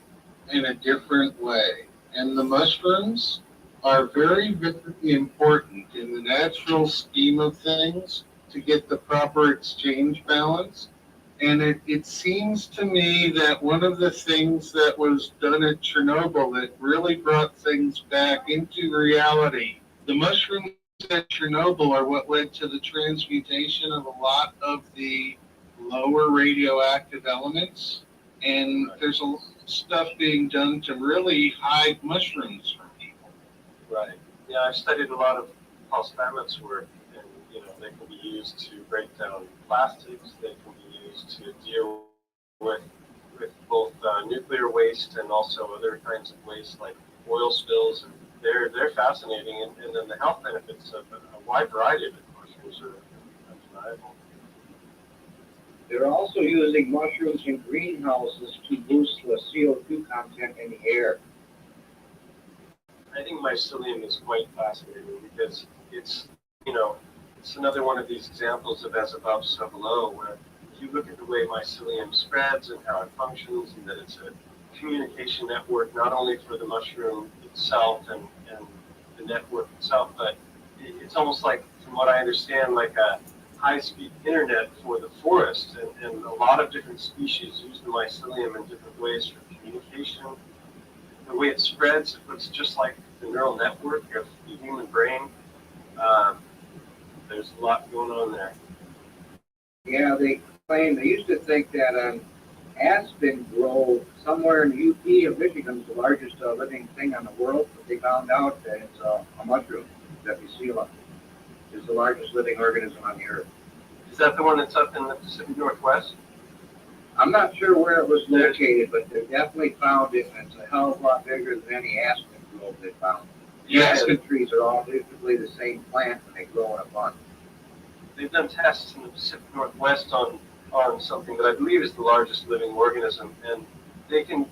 in a different way. And the mushrooms are very, very important in the natural scheme of things to get the proper exchange balance. And it seems to me that one of the things that was done at Chernobyl that really brought things back into reality, the mushrooms at Chernobyl are what led to the transmutation of a lot of the lower radioactive elements. And there's a lot of stuff being done to really hide mushrooms from people. Right. Yeah, I've studied a lot of Paul Stamets' work, and they can be used to break down plastics. They can be used to deal with both nuclear waste and also other kinds of waste like oil spills. And they're fascinating, and then the health benefits of a wide variety of mushrooms are undeniable. They're also using mushrooms in greenhouses to boost the CO2 content in the air. I think mycelium is quite fascinating because it's, you know, it's another one of these examples of as above, so below, where if you look at the way mycelium spreads and how it functions, and that it's a communication network not only for the mushroom itself and the network itself, but it's almost like, from what I understand, like a high-speed internet for the forest, and a lot of different species use the mycelium in different ways for communication. The way it spreads, it looks just like the neural network of the human brain. There's a lot going on there. Yeah, they used to think that an aspen grove somewhere in the UP of Michigan is the largest living thing on the world, but they found out that it's a mushroom, that Mycelium is the largest living organism on the earth. Is that the one that's up in the Pacific Northwest? I'm not sure where it was located, but they definitely found it, and it's a hell of a lot bigger than any aspen grove they found. The aspen trees are all basically the same plant, and they grow in a bunch. They've done tests in the Pacific Northwest on something that I believe is the largest living organism, and they can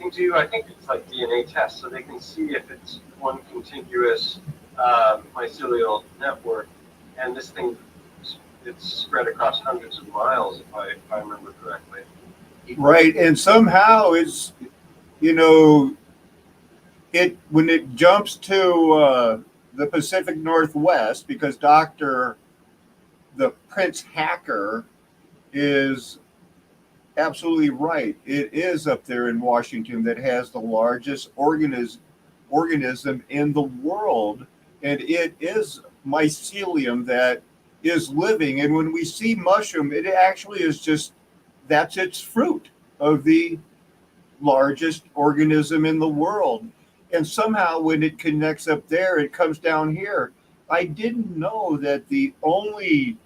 do, I think it's like DNA tests, so they can see if it's one contiguous mycelial network, and this thing, it's spread across hundreds of miles, if I remember correctly. Right, and somehow it's, you know, it when it jumps to the Pacific Northwest, because the Prince Hacker is absolutely right. It is up there in Washington that has the largest organism in the world, and it is mycelium that is living. And when we see mushroom, it actually is just, that's its fruit of the largest organism in the world. And somehow when it connects up there, it comes down here. I didn't know that the only,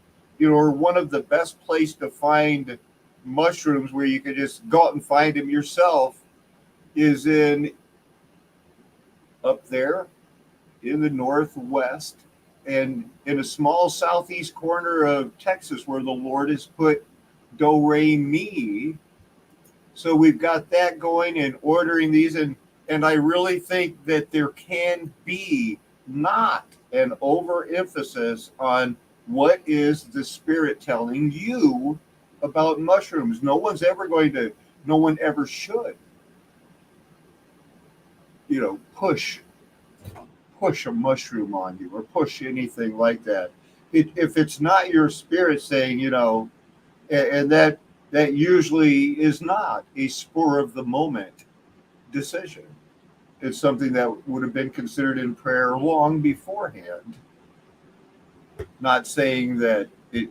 or one of the best place to find mushrooms where you could just go out and find them yourself is up there in the Northwest and in a small southeast corner of Texas where the Lord has put do-re-mi. So we've got that going and ordering these, and I really think that there can be not an overemphasis on what is the Spirit telling you about mushrooms. No one ever should, push a mushroom on you or push anything like that. If it's not your Spirit saying, and that usually is not a spur of the moment decision. It's something that would have been considered in prayer long beforehand. Not saying that the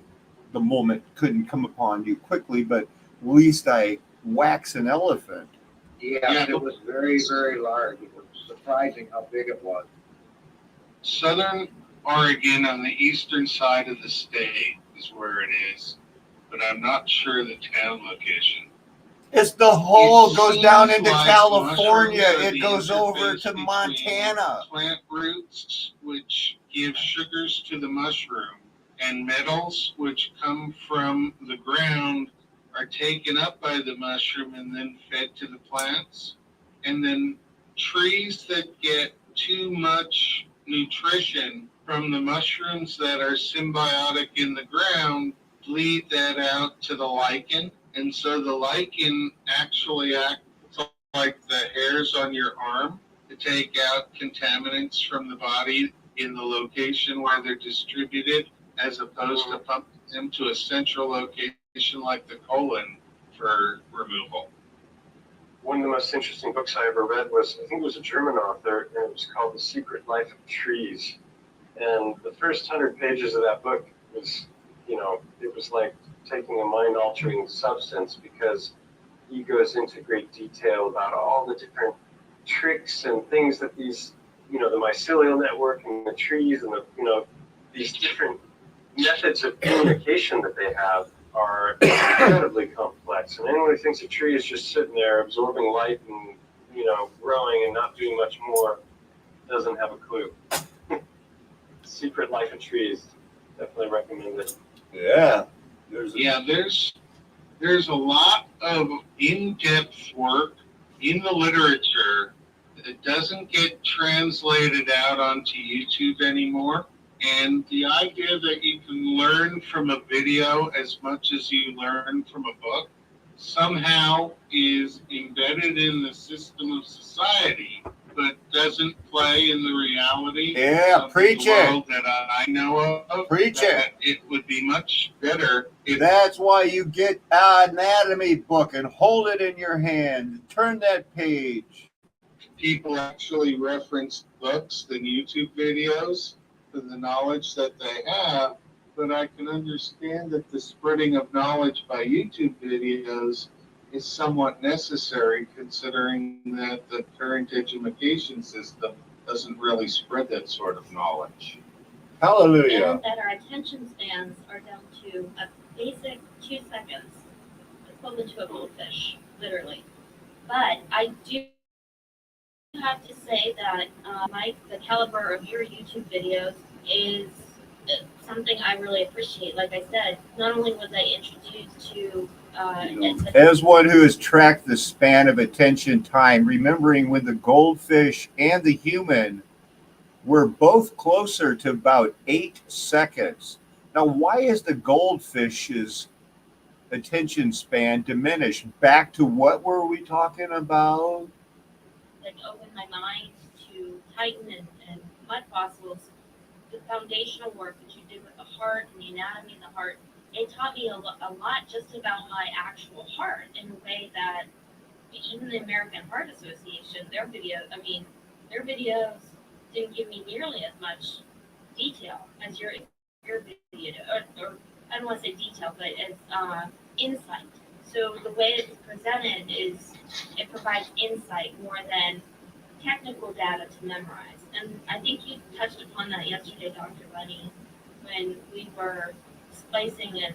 moment couldn't come upon you quickly, but at least I wax an elephant. Yeah, it was very, very large. It was surprising how big it was. Southern Oregon on the eastern side of the state is where it is, but I'm not sure the town location. It's the whole It goes down into seems like California. mushrooms are It the goes over interface to between Montana. Plant roots, which give sugars to the mushroom, and metals, which come from the ground, are taken up by the mushroom and then fed to the plants. And then trees that get too much nutrition from the mushrooms that are symbiotic in the ground bleed that out to the lichen. And so the lichen actually acts like the hairs on your arm to take out contaminants from the body in the location where they're distributed, as opposed to pumping them to a central location like the colon for removal. One of the most interesting books I ever read was, I think it was a German author, and it was called The Secret Life of Trees. And the first 100 pages of that book was, it was like taking a mind-altering substance, because he goes into great detail about all the different tricks and things that these, the mycelial network and the trees and these different methods of communication that they have are incredibly complex. And anyone who thinks a tree is just sitting there absorbing light and, growing and not doing much more doesn't have a clue. Secret Life of Trees, definitely recommend it. Yeah. There's there's a lot of in-depth work in the literature that doesn't get translated out onto YouTube anymore. And the idea that you can learn from a video as much as you learn from a book somehow is embedded in the system of society, but doesn't play in the reality of preach the it. world that I know of. Preach that it would be much better if That's why you get an anatomy book and hold it in your hand. Turn that page. people actually reference books than YouTube videos for the knowledge that they have. But I can understand that the spreading of knowledge by YouTube videos is somewhat necessary, considering that the current education system doesn't really spread that sort of knowledge. Hallelujah. And that our attention spans are down to a basic 2 seconds, equivalent to a goldfish, literally. But I do have to say that, Mike, the caliber of your YouTube videos is something I really appreciate. Like I said, not only was I introduced to As one who has tracked the span of attention time, remembering when the goldfish and the human were both closer to about 8 seconds. Now, why is the goldfish's attention span diminished? Back to what were we talking about? like opened my mind to Titan and mud fossils, the foundational work that you did with the heart and the anatomy of the heart. It taught me a lot just about my actual heart in a way that even the American Heart Association, their videos didn't give me nearly as much detail as your video, or I don't want to say detail, but as insight. So the way it's presented it provides insight more than technical data to memorize. And I think you touched upon that yesterday, Dr. Lenny, when we were splicing and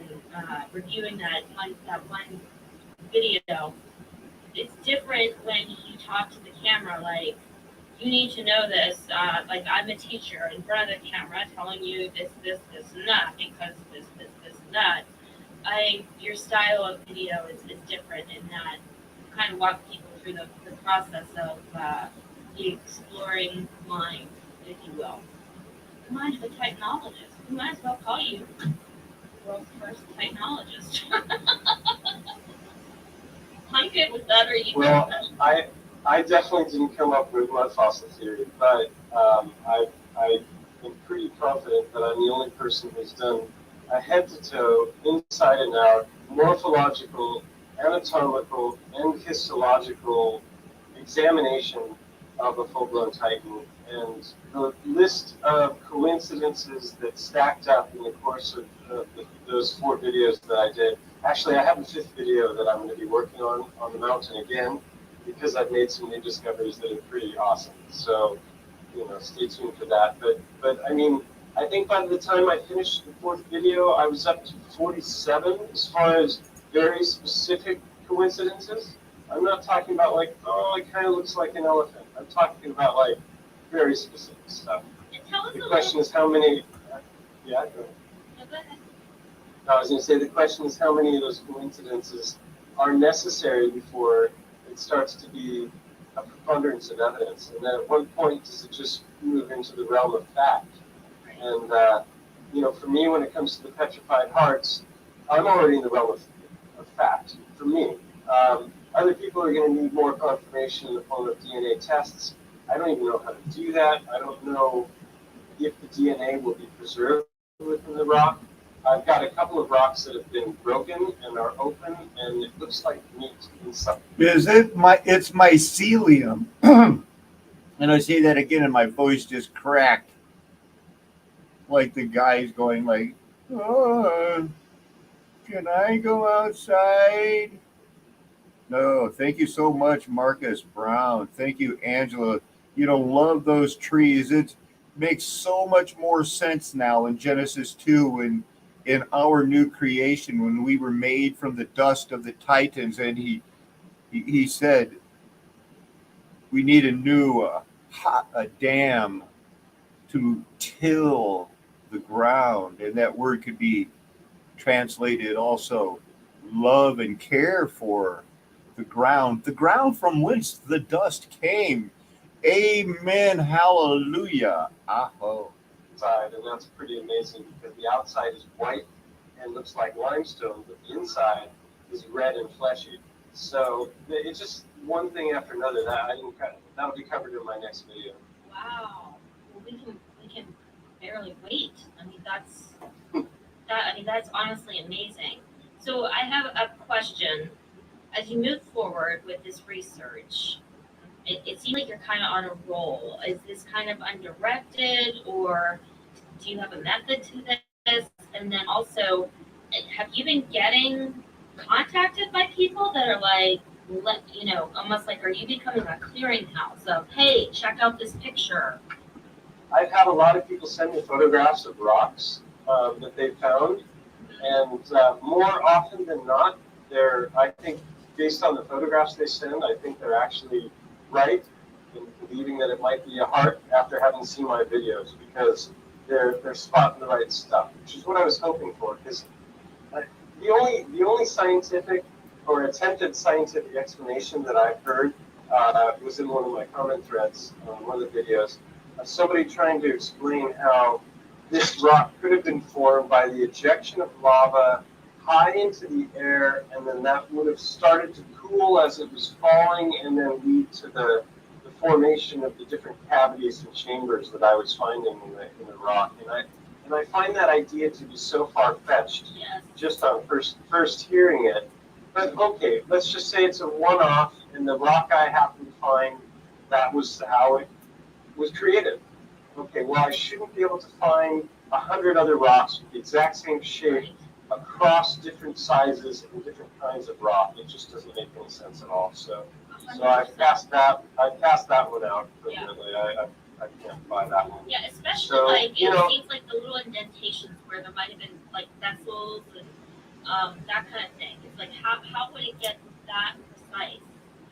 reviewing that one video. It's different when you talk to the camera, like, you need to know this, like I'm a teacher in front of the camera telling you this, and that, because this, and that. Your style of video is different in that you kind of walk people through the process of the exploring mind, if you will. The mind of a technologist. We might as well call you world's first technologist. I'm good with that, or you good Well, with that? I definitely didn't come up with mud fossil theory, but I am pretty confident that I'm the only person who's done a head to toe, inside and out, morphological, anatomical, and histological examination of a full-blown Titan. And the list of coincidences that stacked up in the course of those 4 videos that I did. Actually, I have a 5th video that I'm going to be working on the mountain again, because I've made some new discoveries that are pretty awesome. So, stay tuned for that. But I mean, I think by the time I finished the 4th video, I was up to 47 as far as very specific coincidences. I'm not talking about like, oh, it kind of looks like an elephant. I'm talking about like very specific stuff. And tell us The a question little. is how many, yeah, go ahead. No, go ahead. I was going to say the question is how many of those coincidences are necessary before it starts to be a preponderance of evidence, and then at what point does it just move into the realm of fact? And for me, when it comes to the petrified hearts, I'm already in the realm of fact. For me, other people are going to need more confirmation in the form of DNA tests. I don't even know how to do that. I don't know if the DNA will be preserved within the rock. I've got a couple of rocks that have been broken and are open, and it looks like meat inside. It's mycelium. And I say that again and my voice just cracked. Like the guy's going like, oh, can I go outside? No, thank you so much, Marcus Brown. Thank you, Angela. Love those trees. It makes so much more sense now in Genesis 2 and in our new creation when we were made from the dust of the Titans. And he said, we need a dam to till the ground. And that word could be translated also love and care for the ground from whence the dust came. Amen. Hallelujah. Aho. Inside, and that's pretty amazing because the outside is white and looks like limestone, but the inside is red and fleshy. So it's just one thing after another that I didn't that'll be covered in my next video. Wow. Well, we can barely wait. I mean, that's honestly amazing. So I have a question. As you move forward with this research, it seems like you're kind of on a roll. Is this kind of undirected, or do you have a method to this? And then also, have you been getting contacted by people that are like, almost like, are you becoming a clearinghouse of, hey, check out this picture? I've had a lot of people send me photographs of rocks that they found, and more often than not, I think, based on the photographs they send, I think they're actually right in believing that it might be a heart after having seen my videos, because they're spotting the right stuff, which is what I was hoping for. Because the only scientific or attempted scientific explanation that I've heard was in one of my comment threads on one of the videos of somebody trying to explain how this rock could have been formed by the ejection of lava high into the air, and then that would have started to cool as it was falling, and then lead to the formation of the different cavities and chambers that I was finding in the rock. And I find that idea to be so far-fetched, Yes. just on first hearing it. But okay, let's just say it's a one-off, and the rock I happened to find, that was how it was created. Okay, well, I shouldn't be able to find 100 other rocks with the exact same shape across different sizes and different kinds of rock. It just doesn't make any sense at all. So I passed that one out. Definitely. I can't buy that one. Yeah, especially So, like it seems like the little indentations where there might have been like vessels and that kind of thing. It's like how would it get that precise?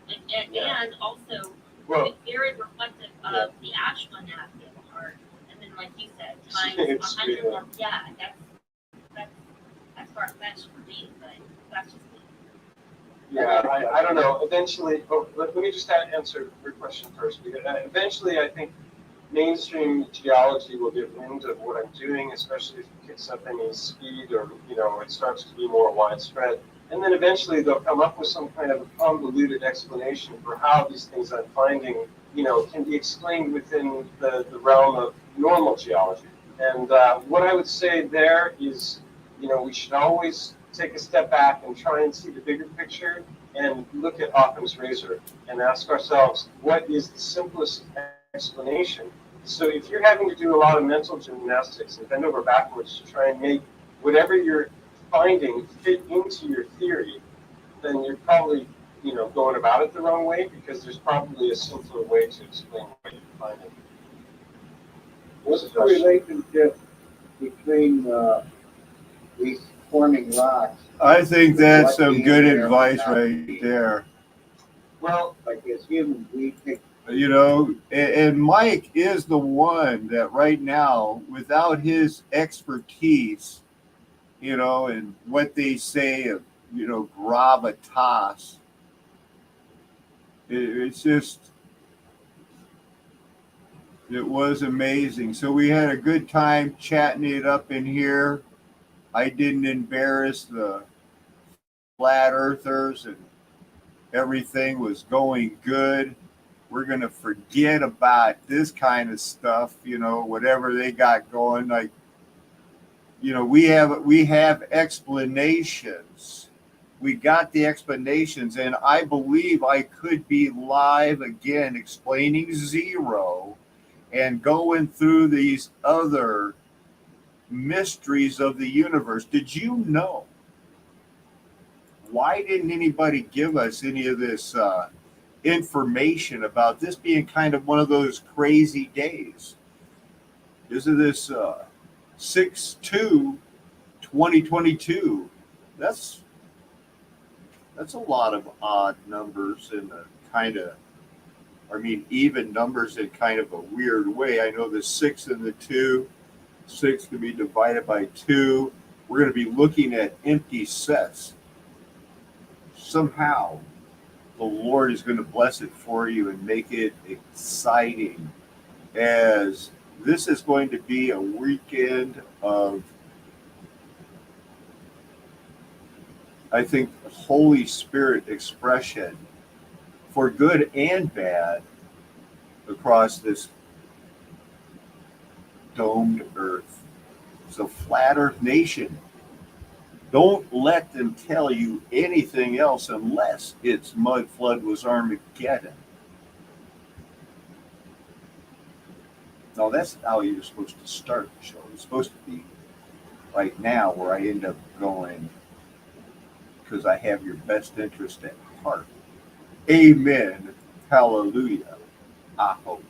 Like, and also Well, very reflective of the actual anatomy of the heart. And then, like you said, times It's 100 really- more. Yeah, that's far fetched for me, but that's just me. yeah, I don't know. Eventually, let me just answer your question first, because eventually I think mainstream geology will get wind of what I'm doing, especially if it picks up any speed, or it starts to be more widespread. And then eventually they'll come up with some kind of convoluted explanation for how these things I'm finding, can be explained within the realm of normal geology. And what I would say there is, we should always take a step back and try and see the bigger picture and look at Occam's razor and ask ourselves, what is the simplest explanation? So if you're having to do a lot of mental gymnastics and bend over backwards to try and make whatever you're finding fit into your theory, then you're probably, going about it the wrong way, because there's probably a simpler way to explain what you're finding. What's the relationship between these forming rocks? I think that's some good advice right there. Well, Like as humans, we take And Mike is the one that right now, without his expertise, and what they say of, gravitas, it's just, it was amazing. So we had a good time chatting it up in here. I didn't embarrass the flat earthers, and everything was going good. We're going to forget about this kind of stuff, whatever they got going. Like, we have explanations. We got the explanations, and I believe I could be live again explaining zero and going through these other mysteries of the universe. Did you know? Why didn't anybody give us any of this information about this being kind of one of those crazy days? Isn't this 6/2/2022? That's a lot of odd numbers in a even numbers in kind of a weird way. I know the 6 and the 2, 6 can be divided by 2. We're going to be looking at empty sets. somehow the Lord is going to bless it for you and make it exciting, as this is going to be a weekend of, I think, Holy Spirit expression for good and bad across this domed earth. It's a flat earth nation. Don't let them tell you anything else unless it's mud flood was Armageddon. No, that's how you're supposed to start the show. It's supposed to be right now, where I end up going, because I have your best interest at heart. Amen. Hallelujah. I hope.